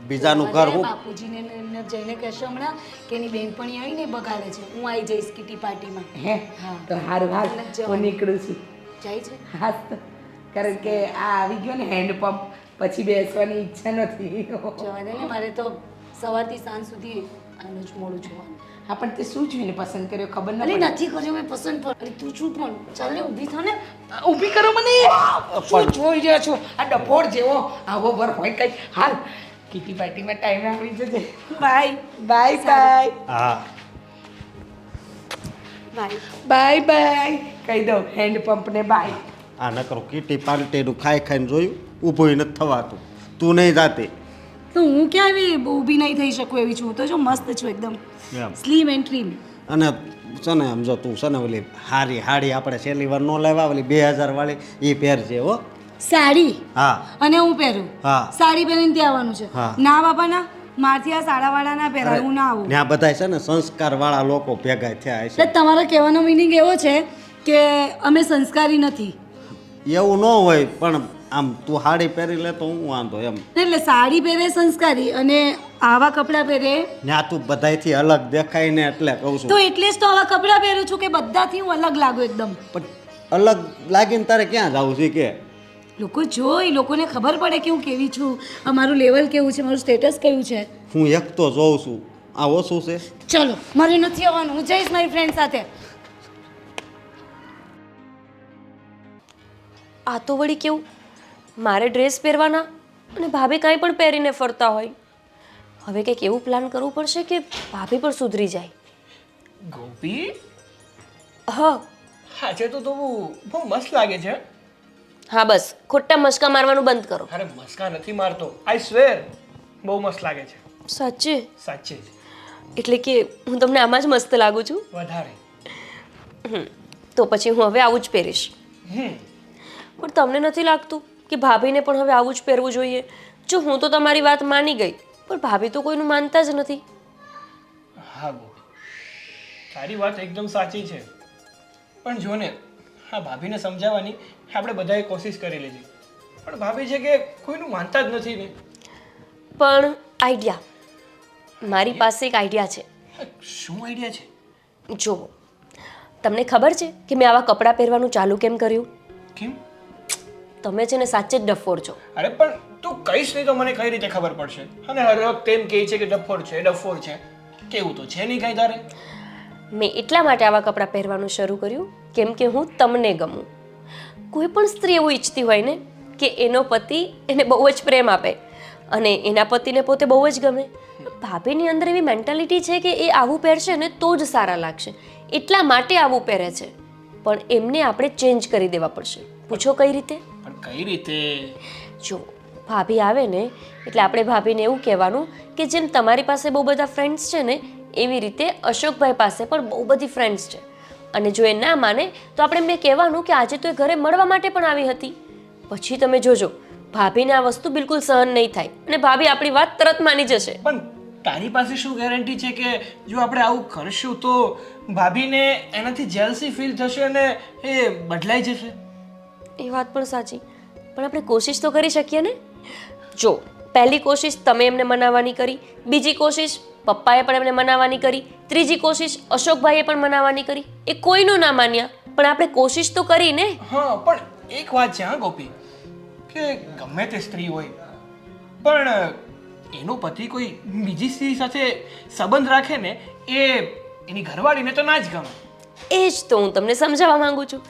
બીજાનું ઘર હું બાપુજીને ને એમને જઈને કહેશો હમણાં કે એની બેનપણી આવીને બગાડે છે. હું આવી જઈશ કીટી પાર્ટીમાં. હે તો હારું હાલ હું નીકળું છું. જાય છે. હા તો કારણ કે આ આવી ગયો ને હેન્ડપંપ, પછી બેસવાની ઈચ્છા નથી. જવા દે ને, મારે તો સવારથી સાંજ સુધી આનું જ મોડું જોવાનું. હા પણ તે શું જોઈને પસંદ કર્યો ખબર અરે નથી. નથી કર્યો મેં પસંદ પર. અરે તું ચૂપ પણ ચાલ ને ઊભી થો ને. ઊભી કરો મને. શું જોઈ રહ્યા છો? આ ડફોડ જેવો આવો બર હોય કઈ. હાલ કીટી પાર્ટીમાં ટાઈમે આવી જજે. બાય બાય બાય હા બાય. બાય બાય કહી દઉં હેન્ડપંપને બાય. આ નકરો કિટ્ટી પાર્ટીનું ખાઈ ખાઈને જોયું, ઊભું નથી થવાતું. તું નહીં જાતી તો હું ક્યાં આવી ઊભી નહીં થઈ શકું એવી છું. હું તો જો મસ્ત છું એકદમ એમ. Slim and trim. અને છે ને સમજો તું છે ને ઓલી હારી હાડી આપણે છેલ્લી વાર ન લેવા ઓલી 2000 વાળી એ પહેરજે હો. સાડી હા અને હું પહેરું. હા સાડી પહેરીને ત્યાં આવવાનું છે. હા. ના બાપા ના, મારથી આ સાડાવાળા ના પહેરાય. હું ના આવું. ત્યાં બધા છે ને સંસ્કાર વાળા લોકો ભેગા થયા હશે. એટલે તમારો કહેવાનો મિનિંગ એવો છે કે અમે સંસ્કારી નથી. એવું ન હોય પણ આમ તું હાડી પહેરી લે તો હું વાંધો એમ. એટલે સાડી પહેરે સંસ્કારી અને આવા કપડાં પહેરે ત્યાં તું બધાયથી અલગ દેખાય ને એટલે કહું છું. તો એટલે જ તો આવા કપડાં પહેરું છું કે બધાથી હું અલગ લાગુ એકદમ. પણ અલગ લાગીને તારે ક્યાં જવું છે કે? લોકો જોઈ, લોકોને ખબર પડે કે હું કેવી છું, અમારું લેવલ કેવું છે, મારું સ્ટેટસ કયું છે. હું એક તો જોઉં છું, આ ઓછું છે. ચલો મારે નથી આવવાનું, હું જઈશ મારી ફ્રેન્ડ સાથે. આ તો વળી કેવું, મારે ડ્રેસ પહેરવાના અને ભાભી કાંઈ પણ પહેરીને ફરતા હોય. હવે કંઈક એવું પ્લાન કરવું પડશે કે ભાભી પણ સુધરી જાય. ગોપી, હા આજે તો તું બહુ મસ્ત લાગે છે. હા બસ ખોટા મસ્કા મારવાનું બંધ કરો. અરે મસ્કા નથી મારતો, આઈ સ્વેર બહુ મસ્ત લાગે છે. સાચે? સાચે જ, એટલે કે હું તમને આમાં જ મસ્ત લાગુ છું. વધારે. તો પછી હું હવે આવું જ પહેરીશ. પણ તમને નથી લાગતું કે ભાભીને પણ હવે આવું જ પહેરવું જોઈએ? જો હું તો તમારી વાત માની ગઈ, પણ ભાભી તો કોઈનું માનતા જ નથી. હા ગોપી, તારી વાત એકદમ સાચી છે. પણ જો ને, હા ભાભીને સમજાવવાની આપણે બધાએ કોશિશ કરી લીધી, પણ ભાભી છે કે કોઈનું માનતા જ નથી ને. પણ આઈડિયા, મારી પાસે એક આઈડિયા છે. શું આઈડિયા છે? જુઓ, તમને ખબર છે કે મેં આવા કપડાં પહેરવાનું ચાલુ કેમ કર્યું? કેમ? તમે છે ને સાચે જ ડફોર છો. અરે પણ તું કહીશ નહીં તો મને કઈ રીતે ખબર પડશે? અને હર વખત તેમ કહે છે કે ડફોર છે ડફોર છે, કેવું તો છે નહીં કઈ તારે. મેં એટલા માટે આવા કપડાં પહેરવાનું શરૂ કર્યું કેમ કે હું તમને ગમું. કોઈ પણ સ્ત્રી એવું ઈચ્છતી હોય ને કે એનો પતિ એને બહુ જ પ્રેમ આપે અને એના પતિને પોતે બહુ જ ગમે. ભાભીની અંદર એવી મેન્ટાલિટી છે કે એ આવું પહેરશે ને તો જ સારા લાગશે, એટલા માટે આવું પહેરે છે. પણ એમને આપણે ચેન્જ કરી દેવા પડશે. પૂછો કઈ રીતે? પણ કઈ રીતે? જો ભાભી આવે ને એટલે આપણે ભાભીને એવું કહેવાનું કે જેમ તમારી પાસે બહુ બધા ફ્રેન્ડ્સ છે ને એવી રીતે અશોકભાઈ પાસે પણ બહુ બધી ફ્રેન્ડ્સ છે. અને જો એ ના માને તો આપણે એમને કહેવાનું કે આજે તો એ ઘરે મળવા માટે પણ આવી હતી. પછી તમે જોજો ભાભીને આ વસ્તુ બિલકુલ સહન નહીં થાય અને ભાભી આપણી વાત તરત માની જશે. પણ તારી પાસે શું ગેરંટી છે કે જો આપણે આવું કરશું તો ભાભીને એનાથી જેલસી ફીલ થશે અને એ બદલાઈ જશે? એ વાત પણ સાચી, પણ આપણે કોશિશ તો કરી શકીએ ને. જો પહેલી કોશિશ તમે એમને મનાવવાની કરી, બીજી કોશિશ પપ્પાએ પણ એમને મનાવવાની કરી, ત્રીજી કોશિશ અશોકભાઈએ પણ મનાવવાની કરી. એ કોઈનું ના માન્યા, પણ આપણે કોશિશ તો કરી ને. હા પણ એક વાત છે હા ગોપી, કે ગમે તે સ્ત્રી હોય પણ એનો પતિ કોઈ બીજી સ્ત્રી સાથે સંબંધ રાખે ને એ એની ઘરવાળીને તો ના જ ગમે. એ જ તો હું તમને સમજાવવા માંગુ છું.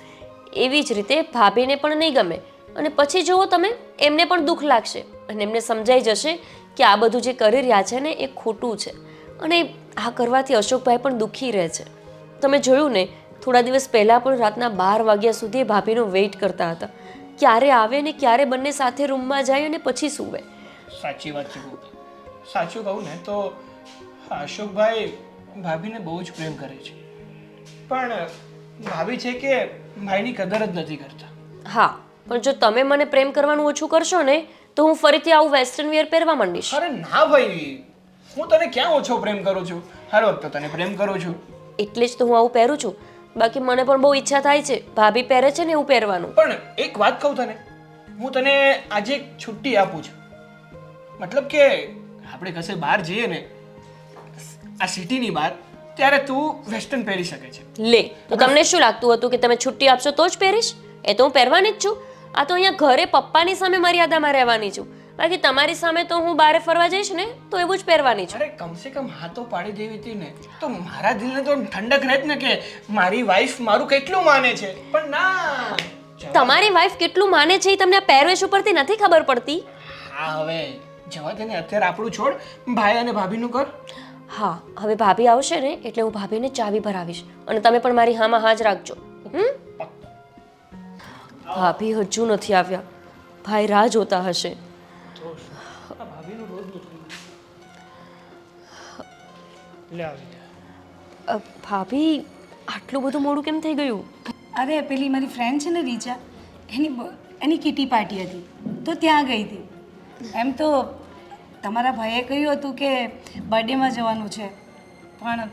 એવી જ રીતે ભાભીને પણ નહીં ગમે, અને પછી જુઓ તમે એમને પણ દુઃખ લાગશે અને એમને સમજાઈ જશે કે આ બધું જે કરી રહ્યા છે ને એ ખોટું છે, અને આ કરવાથી અશોકભાઈ પણ દુઃખી રહે છે. તમે જોયું ને, થોડા દિવસ પહેલાં પણ રાતના 12 વાગ્યા સુધી ભાભીનો વેઇટ કરતા હતા, ક્યારે આવે ને ક્યારે બંને સાથે રૂમમાં જાય અને પછી સૂવે. સાચી વાત છે ગોપી. સાચું કહું ને તો અશોકભાઈ ભાભીને બહુ જ પ્રેમ કરે છે, પણ ભાભી છે કે ભાઈની કદર જ નથી કરતા. હા, પણ જો તમે મને પ્રેમ કરવાનું ઓછું કરશો ને તો હું ફરીથી આવું વેસ્ટર્ન વેર પહેરવા માંડીશ. અરે ના ભાઈ, હું તને ક્યાં ઓછો પ્રેમ કરું છું? હર વખતે તને પ્રેમ કરું છું. એટલે જ તો હું આવું પહેરું છું. બાકી મને પણ બહુ ઈચ્છા થાય છે ભાભી પહેરે છે ને એવું પહેરવાનું. પણ એક વાત કહું તને, હું તને આજે એક છુટ્ટી આપું છું. મતલબ કે આપણે કશે બહાર જઈએ ને, આ સિટીની બહાર, ત્યારે તું વેસ્ટર્ન પહેરી શકે છે. લે, તો તમને શું લાગતું હતું કે તમે છુટ્ટી આપશો તો જ પહેરીશ? એ તો હું પહેરવાની જ છું. આ તો અહીંયા ઘરે પપ્પાની સામે મર્યાદામાં રહેવાની છું, બાકી તમારી સામે તો હું બહાર ફરવા જઈશ ને તો એવું જ પહેરવાની છું. અરે કમસે કમ હાથો પાડી દેવી હતી ને તો મારા દિલને તો ઠંડક રહે જ ને કે મારી વાઈફ મારું કેટલું માને છે. પણ ના, તમારી વાઈફ કેટલું માને છે એ તમને આ પહેરવેશ ઉપરથી નથી ખબર પડતી? હા હવે જવા દે ને, અત્યારે આપણું છોડ, ભાઈ અને ભાભીનું કર. હા, હવે ભાભી આવશે ને એટલે હું ભાભીને ચાવી ભરાવીશ અને તમે પણ મારી હામાં હાજ રાખજો. ભાભી હજુ નથી આવ્યા, ભાઈ રાહ જોતા હશે. ભાભી આટલું બધું મોડું કેમ થઈ ગયું? અરે પેલી મારી ફ્રેન્ડ છે ને રીચા, એની કિટી પાર્ટી હતી તો ત્યાં ગઈ હતી. એમ તો તમારા ભાઈએ કહ્યું હતું કે બર્થડેમાં જવાનું છે, પણ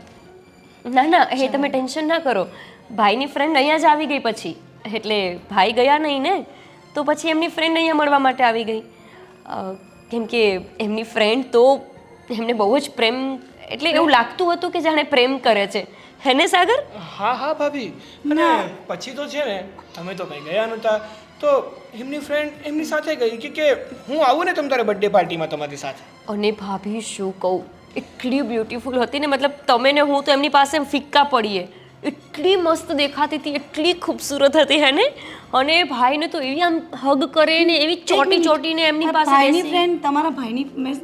ના ના, એ તમે ટેન્શન ના કરો. ભાઈની ફ્રેન્ડ અહીંયા જ આવી ગઈ પછી, એટલે ભાઈ ગયા નહીં ને તો પછી એમની ફ્રેન્ડ અહીંયા મળવા માટે આવી ગઈ. કેમ કે એમની ફ્રેન્ડ તો એમને બહુ જ પ્રેમ, એટલે એવું લાગતું હતું કે જાણે પ્રેમ કરે છે. હે ને સાગર? હા હા ભાભી. અને પછી તો છે ને અમે તો કઈ ગયા નહોતા તો એમની ફ્રેન્ડ એમની સાથે ગઈ કે હું આવું ને તમારે બર્થડે પાર્ટીમાં તમારી સાથે. અને ભાભી શું કહું, એટલી બ્યુટીફુલ હતી ને, મતલબ તમે ને હું તો એમની પાસે ફિક્કા પડીએ. એટલી મસ્ત દેખાતી હતી, એટલી ખૂબસૂરત હતી હે ને. અને ભાઈને તો એવી આમ હગ કરે ને એવી ચોટી ચોટીને એમની પાસે ભાઈની બેસી. ફ્રેન્ડ, તમારા ભાઈની મીન્સ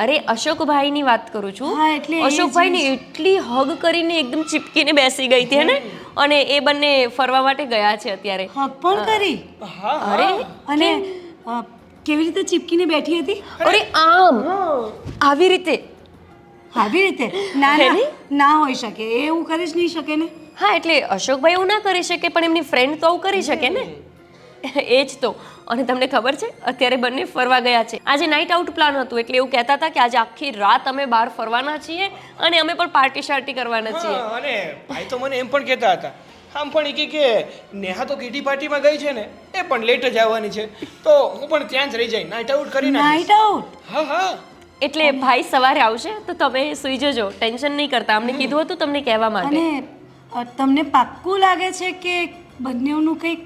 અરે અશોકભાઈની વાત કરું છું. હા, એટલે એ જ. અશોકભાઈને એટલી હગ કરીને એકદમ ચીપકીને બેસી ગઈ હતી ને. અને એ બંને ફરવા માટે ગયા છે અત્યારે. હક પણ કરી. અરે અને કેવી રીતે ચીપકીને બેઠી હતી? અરે આમ આવી રીતે. આવી રીતે? ના ના, ના હોઈ શકે, એ એવું કરી જ નહીં શકે ને. હા, એટલે અશોકભાઈ એવું ના કરી શકે, પણ એમની ફ્રેન્ડ તો આવું કરી શકે ને. એ જ તો. અને તમને ખબર છે અત્યારે બંને ફરવા ગયા છે. આજે નાઇટ આઉટ પ્લાન હતું, એટલે એવું કહેતા હતા કે આજે આખી રાત અમે બહાર ફરવાના છીએ અને અમે પણ પાર્ટી શાર્ટી કરવાના છીએ. અને ભાઈ તો મને એમ પણ કહેતા હતા, આમ પણ એ કહે કે નેહા તો કિટી પાર્ટીમાં ગઈ છે ને, એ પણ લેટ જ આવવાની છે, તો હું પણ ત્યાં જ રહી જાય, નાઇટ આઉટ કરી નાખીશ. Night out? હા હા. એટલે ભાઈ સવારે આવશે તો તમે સુઈ જજો, ટેન્શન નહીં કરતા. અમને કીધું હતું તમને કહેવા માટે. અને તમને પાક્કું લાગે છે કે બંનેનું કંઈક?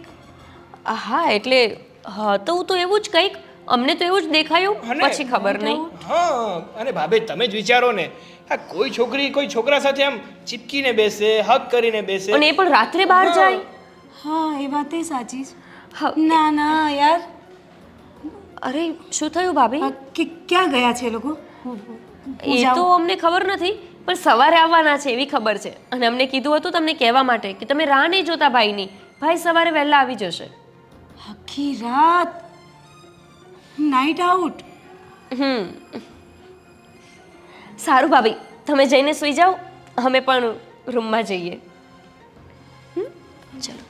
હા, એટલે હતું તો એવું જ કંઈક, અમને તો એવું જ દેખાયું, પછી ખબર નહીં. હા, અને ભાભી તમે જ વિચારો ને, આ કોઈ છોકરી કોઈ છોકરા સાથે આમ ચીપકીને બેસે, હક કરીને બેસે, અને એ પણ રાત્રે બહાર જાય. હા, એ વાત એ સાચી છે. હા. ના ના યાર, અરે શું થયું ભાભી? ક્યાં ગયા છે એ લોકો? એ તો અમને ખબર નથી, પણ સવારે આવવાના છે એવી ખબર છે. અને અમને કીધું હતું તમને કહેવા માટે કે તમે રાહ નહીં જોતા ભાઈની, ભાઈ સવારે વહેલા આવી જશે. આખી રાત નાઇટ આઉટ? સારું ભાભી, તમે જઈને સૂઈ જાઓ, અમે પણ રૂમમાં જઈએ. ચલો.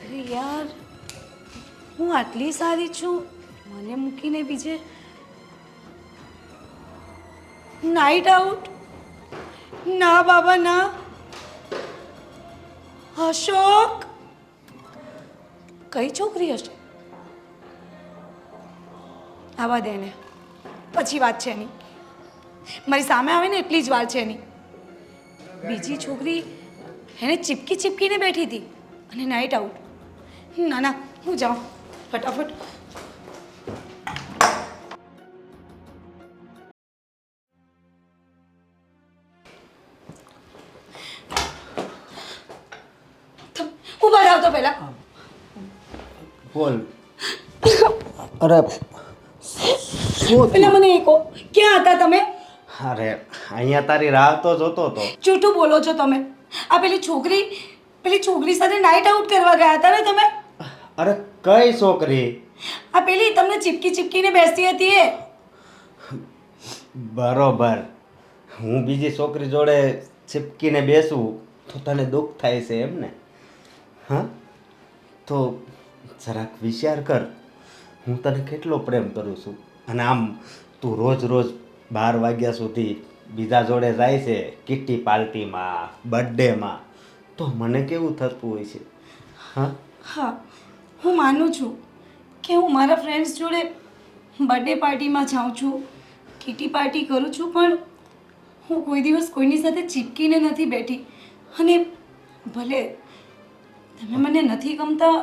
અરે યાર, હું આટલી સારી છું, મને મૂકીને બીજે નાઇટ આઉટ? ના બાબા ના. અશોક, કઈ છોકરી હશે? આવા દે ને, પછી વાત છે એની. મારી સામે આવે ને એટલી જ વાર છે એની. બીજી છોકરી એને ચીપકી ચીપકીને બેઠી હતી અને નાઇટ આઉટ. ના ના, હું જાઉં ફટાફટ. ઉભા રાવ તો પહેલા. બોલ. અરે પેલા મને એ કહો, ક્યાં હતા તમે? અરે અહીંયા તારી રાહ તો જોતો હતો. જૂઠું બોલો છો તમે. આ પેલી છોકરી સાથે નાઇટ આઉટ કરવા ગયા હતા ને તમે? અરે કઈ છોકરી? આ પેલી તમને ચીપકી ચીપકીને બેસતી હતી એ. બરોબર. હું બીજી છોકરી જોડે ચીપકીને બેસું તો તને દુઃખ થાય છે એમ ને? હા, તો જરાક વિચાર કર, હું તને કેટલો પ્રેમ કરું છું. અને આમ તું રોજ રોજ 12 વાગ્યા સુધી બીજા જોડે જાય છે કિટ્ટી પાર્ટીમાં, બર્થડેમાં, તો મને કેવું થતું હોય છે? હા હા, હું માનું છું કે હું મારા ફ્રેન્ડ્સ જોડે બર્થડે પાર્ટીમાં જાઉં છું, કિટી પાર્ટી કરું છું, પણ હું કોઈ દિવસ કોઈની સાથે ચીપકીને નથી બેઠી. અને ભલે તમે મને નથી ગમતા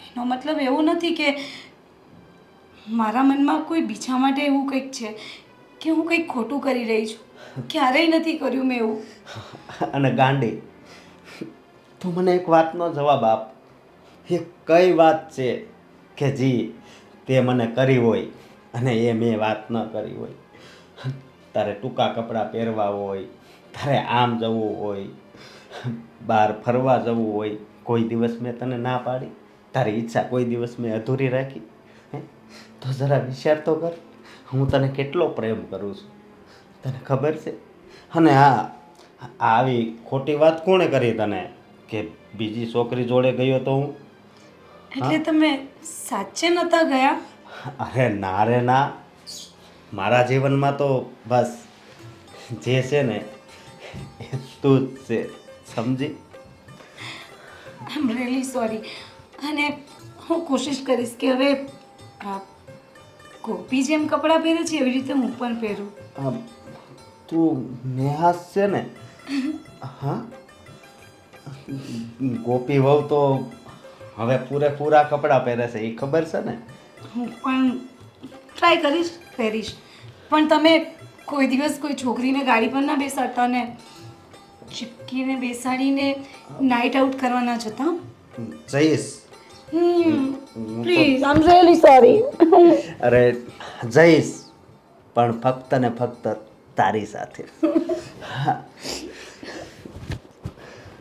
એનો મતલબ એવો નથી કે મારા મનમાં કોઈ બીજા માટે એવું કંઈક છે કે હું કંઈક ખોટું કરી રહી છું. ક્યારેય નથી કર્યું મેં એવું. અને ગાંડી, તું મને એક વાતનો જવાબ આપ. એ કઈ વાત છે કે જી તે મને કરી હોય અને એ મેં વાત ન કરી હોય? તારે ટૂંકા કપડાં પહેરવા હોય, તારે આમ જવું હોય, બહાર ફરવા જવું હોય, કોઈ દિવસ મેં તને ના પાડી? તારી ઈચ્છા કોઈ દિવસ મેં અધૂરી રાખી? હે? તો જરા વિચાર તો કર, હું તને કેટલો પ્રેમ કરું છું, તને ખબર છે? અને હા, આવી ખોટી વાત કોણે કરી તને કે બીજી છોકરી જોડે ગયો તો હું? એટલે તમે સાચે નહોતા ગયા? અરે ના રે ના, મારા જીવનમાં તો બસ જે છે ને એ તું જ છે, સમજી? આઈ એમ રિયલી સોરી. અને હું કોશિશ કરીશ કે હવે આ ગોપી જેમ કપડાં પહેરે છે એવી રીતે હું પણ પહેરું. તું નેહાસ છે ને? હા, ગોપી વહુ તો હવે પૂરેપૂરા કપડાં પહેરે છે, એ ખબર છે ને? હું પણ ટ્રાય પહેરીશ. પણ તમે કોઈ દિવસ કોઈ છોકરીને ગાડી પર ના બેસાડતા ને ચીપકીને બેસાડીને નાઇટ આઉટ કરવા ના જતા? જઈશ. Please, I am really sorry. અરે જઈશ, પણ ફક્ત ને ફક્ત તારી સાથે.